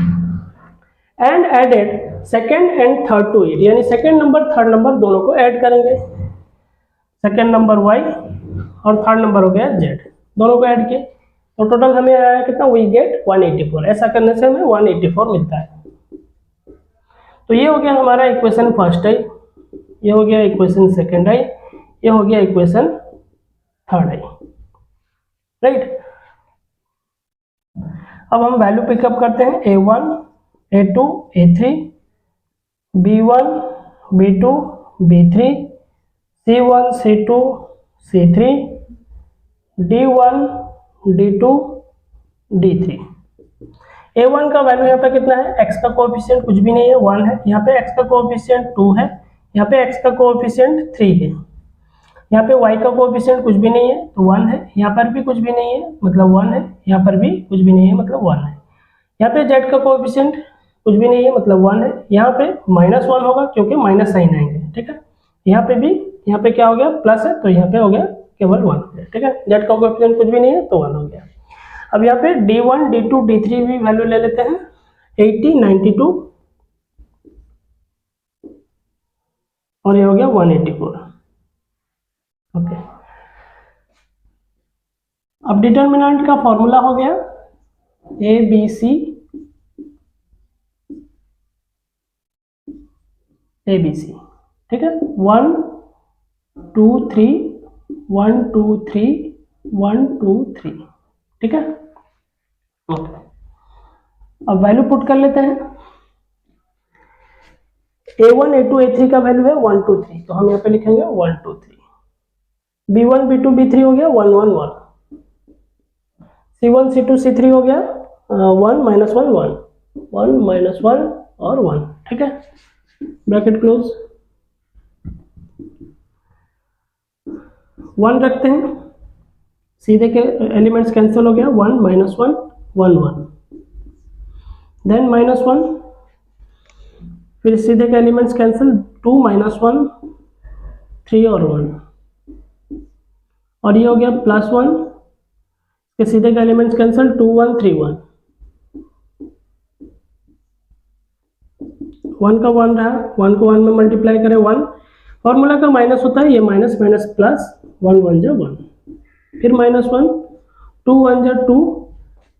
and added second and third to it, यानी सेकेंड नंबर थर्ड नंबर दोनों को ऐड करेंगे, सेकेंड नंबर y और थर्ड नंबर हो गया z, दोनों को ऐड किए तो टोटल हमें आया कितना, वी गेट 184। ऐसा करने से हमें 184 मिलता है। तो ये हो गया हमारा इक्वेशन फर्स्ट है, ये हो गया इक्वेशन सेकेंड है, ये हो गया इक्वेशन थर्ड है, राइट। अब हम वैल्यू पिकअप करते हैं a1 a2 a3 b1 b2 b3 c1 c2 c3 d1 d2 d3। a1 का वैल्यू यहाँ पे कितना है, x का कोएफिशिएंट कुछ भी नहीं है 1 है, यहाँ पे x का कोएफिशिएंट 2 है, यहाँ पे x का कोएफिशिएंट 3 है, यहाँ पे y का कोएफिशिएंट कुछ भी नहीं है तो 1 है, यहाँ पर भी कुछ भी नहीं है मतलब 1 है, यहाँ पर भी कुछ भी नहीं है मतलब 1 है, यहाँ पे z का कोएफिशिएंट कुछ भी नहीं है मतलब 1 है, यहाँ पे -1 होगा क्योंकि माइनस साइन आएंगे, ठीक है। यहाँ पे भी, यहाँ पे क्या हो गया प्लस है तो यहाँ पे हो गया केवल 1 हो गया, ठीक है। z का कोएफिशिएंट कुछ भी नहीं है तो 1 हो गया। अब यहाँ पे d1 d2 d3 भी वैल्यू ले लेते हैं, 80 92 और ये हो गया 184, ओके। अब डिटर्मिनेंट का फॉर्मूला हो गया ABC, ठीक है, 1 2 3 1 2 3 1 2 3, ठीक है, ओके। अब वैल्यू पुट कर लेते हैं, a1 a2 a3 का वैल्यू है 1 2 3, तो हम यहाँ पे लिखेंगे 1 2 3, b1 b2 b3 हो गया 1 1 1, c1 c2 c3 हो गया 1 -1 1 1 -1 और 1, ठीक है, ब्रैकेट क्लोज। 1 रखते हैं, सीधे के एलिमेंट्स कैंसिल हो गया, 1 -1 1 1, देन -1, फिर सीधे के एलिमेंट्स कैंसिल, 2 -1 3 और 1, और ये हो गया +1 के सीधे के एलिमेंट्स कैंसिल, 2 1 3 1, 1 का 1 रहा, 1 को 1 में मल्टीप्लाई करें 1, फॉर्मूला का माइनस होता है, ये माइनस माइनस प्लस, 1 1 जा 1, फिर -1, 2 1 जा 2,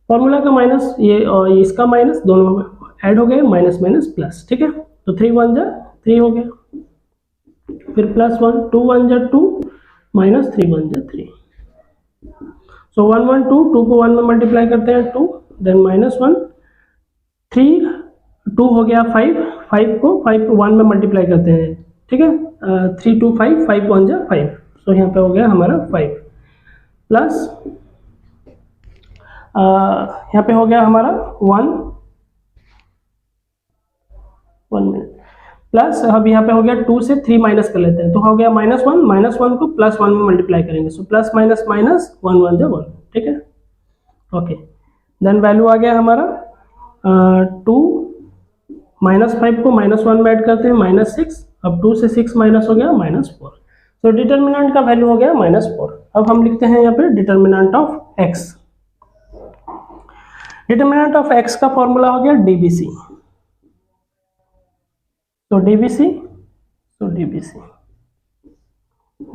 फॉर्मूला का माइनस, ये और इसका माइनस दोनों में ऐड हो गए, माइनस माइनस प्लस, ठीक है। तो 3 1 जा 3 हो गया, फिर +1, 2 1 जा 2, -3 1 जा 3, सो 1 1 2, 2 को 1 में मल्टीप्लाई करते हैं 2, देन -1, 3 2 हो गया 5, 5 को 1 में मल्टीप्लाई करते हैं, ठीक है, 3 2 5, 5 1 जा 5, सो यहाँ पे हो गया हमारा 5, प्लस यहाँ पे हो गया हमारा 1 मिनट, प्लस अब यहाँ पे हो गया 2 से 3 माइनस कर लेते हैं, तो हो गया -1 को +1 में मल्टीप्लाई करेंगे, सो प्लस माइनस माइनस 1 1 जा 1, ठीक है, ओके। देन वैल्यू आ गया हमारा 2, -5 को -1 में ऐड करते हैं, -6, अब 2 से 6 माइनस हो गया -4, तो डिटर्मिनेंट का वैल्यू हो गया -4। अब हम लिखते हैं यहाँ पे determinant of x। Determinant of x का फॉर्मूला हो गया DBC, तो DBC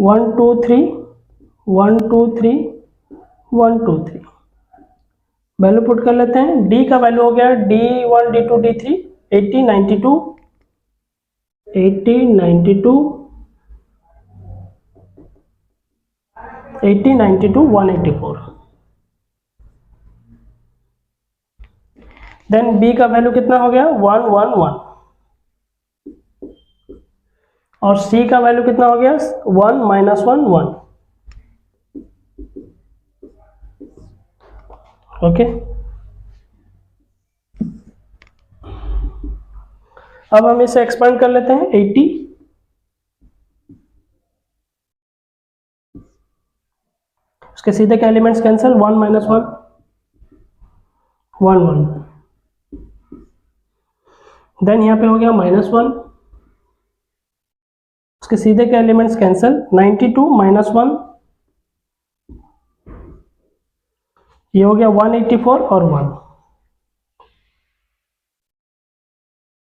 1 2 3 1 2 3 1 2 3, वैल्यू पुट कर लेते हैं। D का वैल्यू हो गया D1 D2 D3 80 92 80 92 80 92 184, then B का वैल्यू कितना हो गया 1 1 1, और C का वैल्यू कितना हो गया 1 -1 1, ओके। अब हम इसे एक्सपेंड कर लेते हैं 80, उसके सीधे के एलिमेंट्स कैंसिल, 1 -1 1 1, देन यहाँ पे हो गया -1, उसके सीधे के एलिमेंट्स कैंसिल, 92 -1, ये हो गया 184 और 1,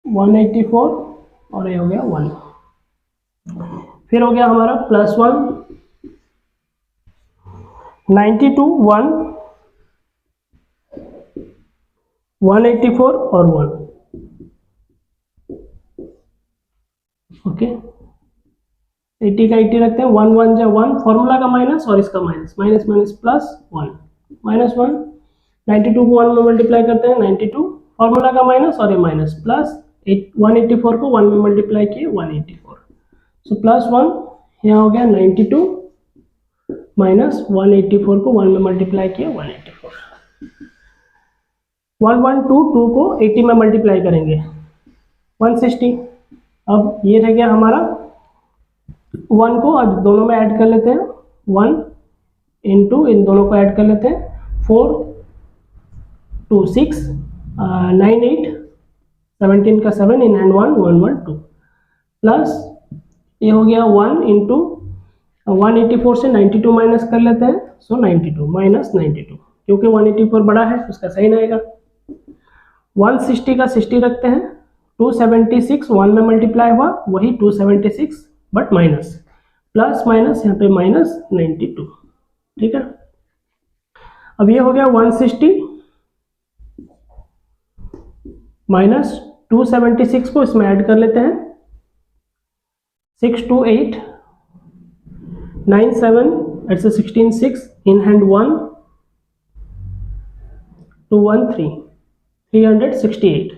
184 और ये हो गया 1, फिर हो गया हमारा +1 92 1 184 और 1, ओके। 80 का 80 रखते हैं, 1 1 जा 1, फॉर्मूला का माइनस और इसका माइनस, माइनस माइनस प्लस 1 -1, 92 को 1 में मल्टीप्लाई करते हैं 92, फॉर्मूला का माइनस और ये माइनस, प्लस 184 को 1 में मल्टीप्लाई किए 184, सो +1 यहाँ हो गया 92 माइनस 184 को 1 में मल्टीप्लाई किए 184, 112 2 को 80 में मल्टीप्लाई करेंगे 160, अब ये रह गया हमारा 1 को अब दोनों में ऐड कर लेते हैं, 1 इंटू इन दोनों को ऐड कर लेते हैं, 4 2 6 9 8 17 का 7 इन हैंड 1 1 1 2, प्लस ये हो गया 1 इंटू 184 से 92 माइनस कर लेते हैं, सो 92 माइनस 92, क्योंकि 184 बड़ा है उसका साइन आएगा, 160 का 60 रखते हैं, 276 1 में मल्टीप्लाई हुआ वही 276 बट माइनस, प्लस माइनस यहाँ पे -92, ठीक है। अब ये हो गया 160 माइनस 276 को इसमें ऐड कर लेते हैं, 6 2 8 9 7 इट्स 16 6 इन हैंड 1 2 1 3 368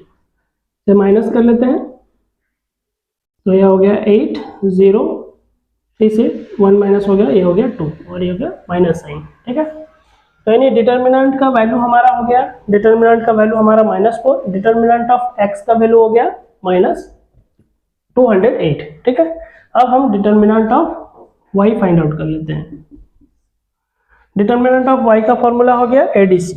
से माइनस कर लेते हैं, तो यह हो गया 8 0 3 से 1 माइनस हो गया, ये हो गया 2 और ये हो गया माइनस साइन, ठीक है। तो यानी डिटर्मिनेंट का वैल्यू हमारा हो गया, डिटर्मिनेंट का वैल्यू हमारा -4, डिटर्मिनेंट ऑफ x का वैल्यू हो गया -208, ठीक है। अब हम determinant of y find out कर लेते हैं। डिटर्मिनेंट ऑफ y का फॉर्मूला हो गया ADC,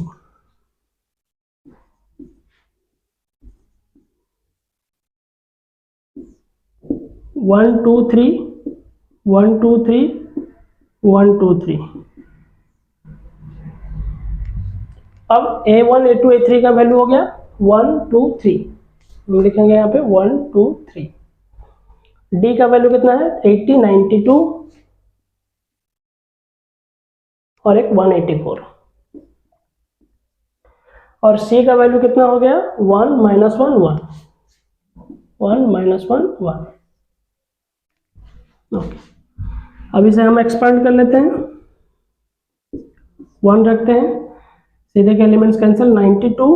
वन टू थ्री 1 2 3 1 2 3। अब A1 A2 A3 का वैल्यू हो गया 1 2 3, हम लिखेंगे यहाँ पे 1 2 3। D का वैल्यू कितना है 80 92 और एक 184, और C का वैल्यू कितना हो गया 1 -1 1 1 -1 1। ओके, अब इसे हम एक्सपांड कर लेते हैं, 1 रखते हैं, सीधे के elements cancel, 92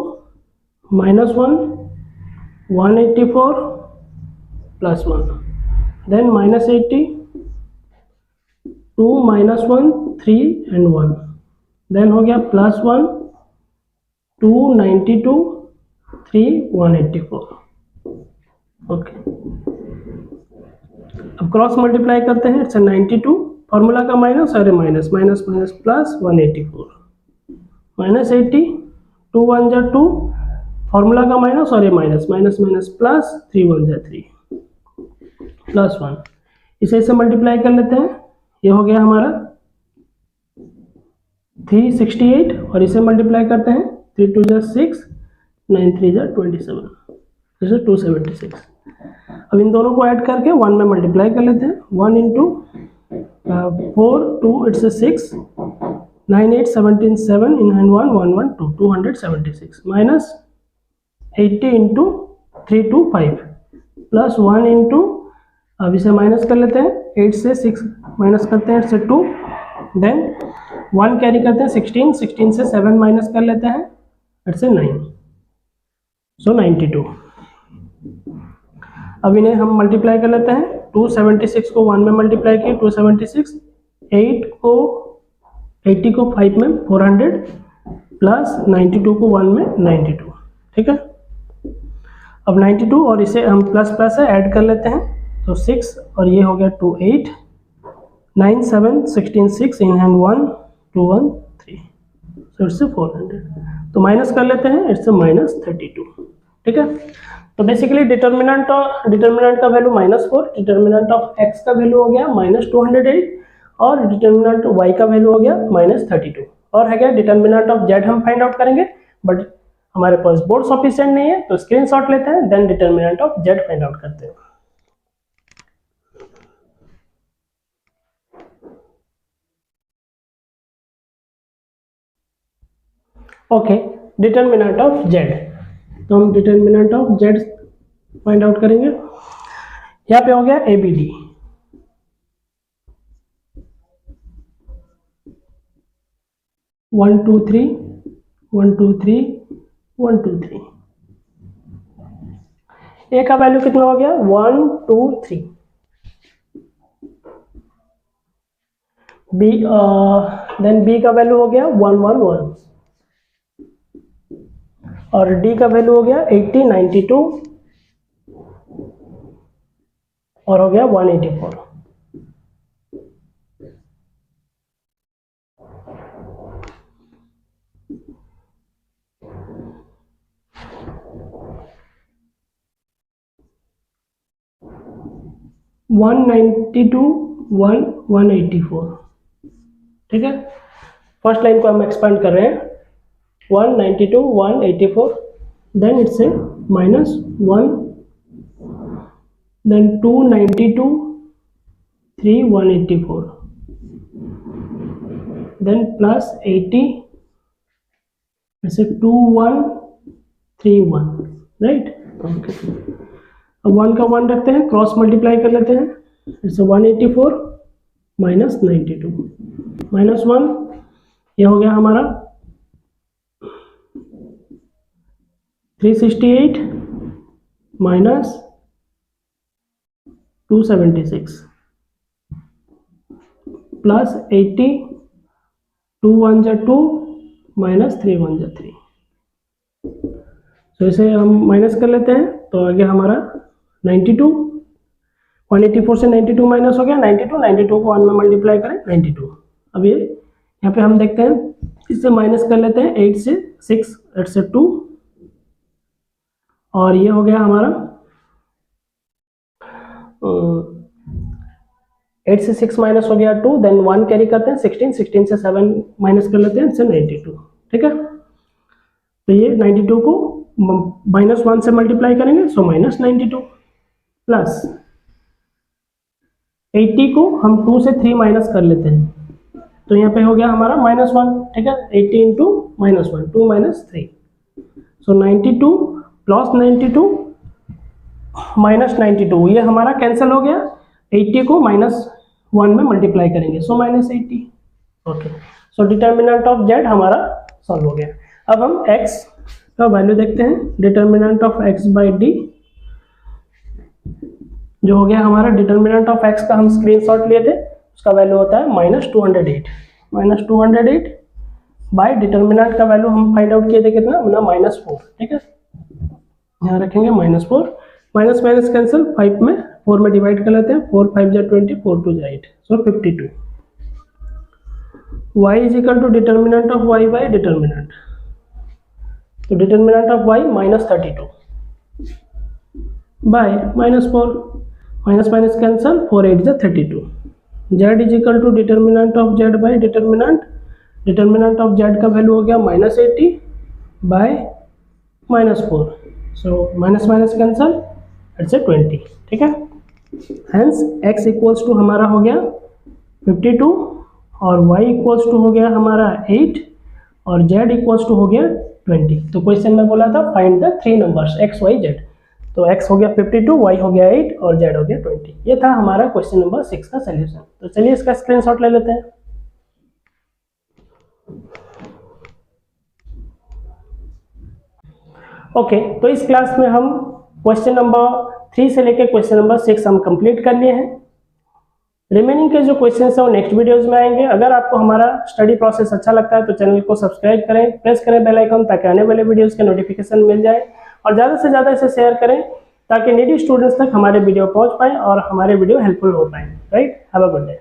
-1 184 +1, then -80 2 -1 3 and 1, then हो गया +1 2 92 3 184। ओके, अब क्रॉस मल्टीप्लाई करते हैं, इट्स 92, फॉर्मूला का माइनस, अरे माइनस माइनस माइनस प्लस 184 -80 2 1 जा 2, फॉर्मूला का माइनस और ये माइनस माइनस माइनस प्लस 3 1 जा 3 +1। इसे मल्टीप्लाई कर लेते हैं, ये हो गया हमारा 368, और इसे मल्टीप्लाई करते हैं, 3 2 जा 6 9 3 जा 27, जैसे 276। अब इन दोनों को ऐड करके 1 में मल्टीप्लाई कर लेते हैं, 1 into 4 2 it's 6 9 8 17 7 in hand 1 1 1 2 276 minus 80 into 3 2 5 plus 1 into, अब इसे माइनस कर लेते हैं, 8 से 6 माइनस करते हैं, 8 से 2, देन 1 कैरी करते हैं, 16 16 से 7 माइनस कर लेते हैं, 8 से 9, सो 92। अब इन्हें हम मल्टीप्लाई कर लेते हैं, 276 को 1 में मल्टीप्लाई किए 276, 8 को 80 को 5 में 400 प्लस 92 को 1 में 92, ठीक है। अब 92 और इसे हम प्लस प्लस है ऐड कर लेते हैं, तो 6 और ये हो गया 2 8 9 7 16 6 इन हैंड 1 2 1 3, सो इट्स 400। तो माइनस कर लेते हैं, इट्स -32, ठीक है। तो बेसिकली डिटर्मिनेंट का वैल्यू -4, डिटर्मिनेंट ऑफ x का वैल्यू हो गया -208, और डिटर्मिनेंट y का वैल्यू हो गया -32, और है क्या डिटर्मिनेंट ऑफ z हम फाइंड आउट करेंगे, बट हमारे पास बोर्ड सफिशिएंट नहीं है, तो स्क्रीनशॉट लेते हैं, then determinant of z find out करते हैं। ओके, डिटर्मिनेंट ऑफ z, तो हम determinant of z find out करेंगे। यहाँ पे हो गया ABD, one two three 1 2 3 1 2 3। A का वैल्यू कितना हो गया 1 2 3, B देन B का वैल्यू हो गया 1 1 1, और D का वैल्यू हो गया 80 92 और हो गया 184। वन 92 1 184, ठीक है। फर्स्ट लाइन को हम एक्सपांड कर रहे हैं, 192 184, then it's -1, then 292 3 184, then plus 80, it's 2 1 3 1, right? Okay. अब 1 का 1 रखते हैं, क्रॉस मल्टीप्लाई कर लेते हैं, इट्स 184 माइनस 92 -1, ये हो गया हमारा 368 माइनस 276 प्लस 80, 2 1 जा 2 माइनस 3 1 जा 3, तो इसे हम माइनस कर लेते हैं, तो आ गया हमारा 92 184 से 92 माइनस हो गया 92 को 1 में मल्टीप्लाई करें 92। अब ये यहाँ पे हम देखते हैं, इससे माइनस कर लेते हैं 8 से 6, 8 से 2, और ये हो गया हमारा 8 से 6 माइनस हो गया 2, देन 1 कैरी करते हैं 16, 16 से 7 माइनस कर लेते हैं, इससे 92। ठीक है, तो ये 92 को -1 से मल्टीप्लाई करेंगे, सो -92 प्लस 80 को हम 2 से 3 माइनस कर लेते हैं, तो यहाँ पे हो गया हमारा -1। ठीक है, 80 इंटू -1, 2 - 3, सो 92 प्लस 92 -92, ये हमारा कैंसिल हो गया। 80 को -1 में मल्टीप्लाई करेंगे, सो -80। Okay, so determinant of z हमारा सॉल्व हो गया। अब हम x का वैल्यू देखते हैं। Determinant of x by D जो हो गया हमारा, डिटर्मिनेंट ऑफ x का हम स्क्रीनशॉट लिए थे, उसका वैल्यू होता है -208। -208 बाय डिटर्मिनेंट का वैल्यू हम फाइंड आउट किए थे कितना, -4। ठीक है, यहाँ रखेंगे -4, माइनस माइनस कैंसिल, 5 में 4 में डिवाइड कर लेते हैं, 4 5 जा 20, 4 2 जा 8, so 52। y is equal to determinant of y by determinant, तो determinant of y -32 by -4, minus minus cancel, 4 8 जा 32। z is equal to determinant of z by determinant, determinant of z का वैल्यू हो गया -80 by -4, so minus minus cancel, it's 20। ठीक है, हेंस x इक्वल्स टू हमारा हो गया 52 और y इक्वल्स टू हो गया हमारा 8 और z इक्वल्स टू हो गया 20। तो क्वेश्चन में बोला था find the 3 numbers x y z, तो x हो गया 52, y हो गया 8 और z हो गया 20। ये था हमारा क्वेश्चन नंबर 6 का सलूशन। तो चलिए इसका स्क्रीनशॉट ले लेते हैं। ओके, तो इस क्लास में हम क्वेश्चन नंबर 3 से लेकर क्वेश्चन नंबर 6 हम कंप्लीट कर लिए हैं। रिमेनिंग के जो क्वेश्चन है वो नेक्स्ट वीडियोस में आएंगे। अगर आपको हमारा स्टडी प्रोसेस अच्छा लगता है तो चैनल को सब्सक्राइब करें, प्रेस करें बेल आइकन, ताकि आने वाले वीडियोस के नोटिफिकेशन मिल जाए, और ज़्यादा से ज़्यादा इसे शेयर करें ताकि नीडी स्टूडेंट्स तक हमारे वीडियो पहुंच पाए और हमारे वीडियो हेल्पफुल हो पाए। Right, have a good day.